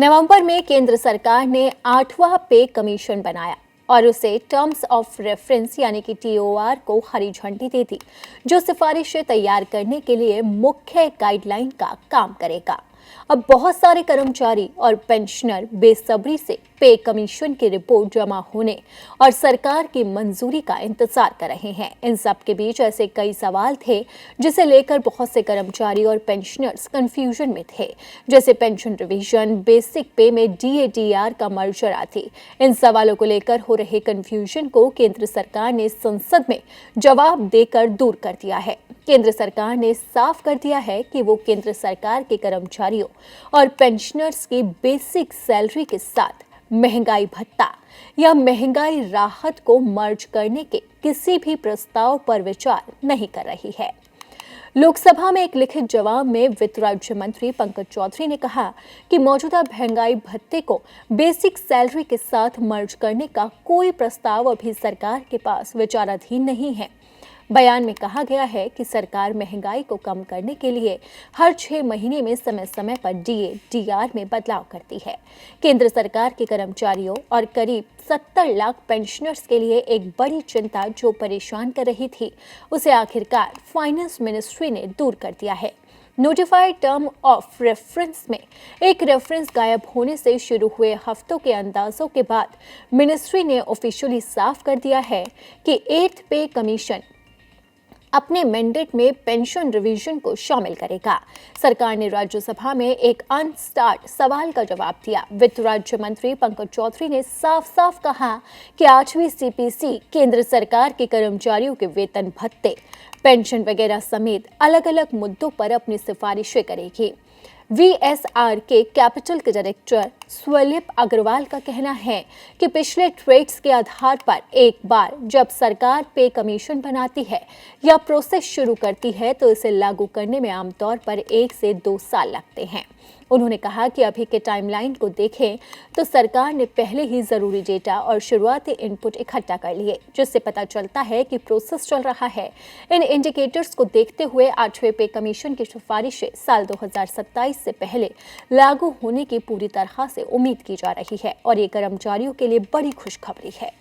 नवंबर में केंद्र सरकार ने 8वां पे कमीशन बनाया और उसे टर्म्स ऑफ रेफरेंस यानी कि टीओआर को हरी झंडी दे दी, जो सिफारिशें तैयार करने के लिए मुख्य गाइडलाइन का काम करेगा। अब बहुत सारे कर्मचारी और पेंशनर बेसब्री से पे कमीशन की रिपोर्ट जमा होने और सरकार की मंजूरी का इंतजार कर रहे हैं। इन सब के बीच ऐसे कई सवाल थे जिसे लेकर बहुत से कर्मचारी और पेंशनर्स कंफ्यूजन में थे, जैसे पेंशन रिवीजन, बेसिक पे में डीए-डीआर का मर्जर आदि। इन सवालों को लेकर हो रहे कंफ्यूजन को केंद्र सरकार ने संसद में जवाब देकर दूर कर दिया है। केंद्र सरकार ने साफ कर दिया है कि वो केंद्र सरकार के कर्मचारियों और पेंशनर्स की बेसिक सैलरी के साथ महंगाई भत्ता या महंगाई राहत को मर्ज करने के किसी भी प्रस्ताव पर विचार नहीं कर रही है। लोकसभा में एक लिखित जवाब में वित्त राज्य मंत्री पंकज चौधरी ने कहा कि मौजूदा महंगाई भत्ते को बेसिक सैलरी के साथ मर्ज करने का कोई प्रस्ताव अभी सरकार के पास विचाराधीन नहीं है। बयान में कहा गया है कि सरकार महंगाई को कम करने के लिए हर 6 महीने में समय समय पर डीए-डीआर में बदलाव करती है। केंद्र सरकार के कर्मचारियों और करीब 70 लाख पेंशनर्स के लिए एक बड़ी चिंता जो परेशान कर रही थी, उसे आखिरकार फाइनेंस मिनिस्ट्री ने दूर कर दिया है। नोटिफाइड टर्म ऑफ रेफरेंस में एक रेफरेंस गायब होने से शुरू हुए हफ्तों के अंदाजों के बाद मिनिस्ट्री ने ऑफिशियली साफ कर दिया है कि 8th पे कमीशन अपने मैंडेट में पेंशन रिवीजन को शामिल करेगा। सरकार ने राज्यसभा में एक अनस्टार्ट सवाल का जवाब दिया। वित्त राज्य मंत्री पंकज चौधरी ने साफ साफ कहा कि 8वीं सीपीसी केंद्र सरकार के कर्मचारियों के वेतन भत्ते, पेंशन वगैरह समेत अलग अलग मुद्दों पर अपनी सिफारिशें करेगी। वीएसआर के कैपिटल के डायरेक्टर स्वलिप अग्रवाल का कहना है कि पिछले ट्रेड्स के आधार पर एक बार जब सरकार पे कमीशन बनाती है या प्रोसेस शुरू करती है तो इसे लागू करने में आमतौर पर 1 से 2 साल लगते हैं। उन्होंने कहा कि अभी के टाइमलाइन को देखें तो सरकार ने पहले ही जरूरी डेटा और शुरुआती इनपुट इकट्ठा कर लिए, जिससे पता चलता है कि प्रोसेस चल रहा है। इन इंडिकेटर्स को देखते हुए 8वें पे कमीशन की सिफारिशें साल 2027 से पहले लागू होने की पूरी तरह से उम्मीद की जा रही है और ये कर्मचारियों के लिए बड़ी खुशखबरी है।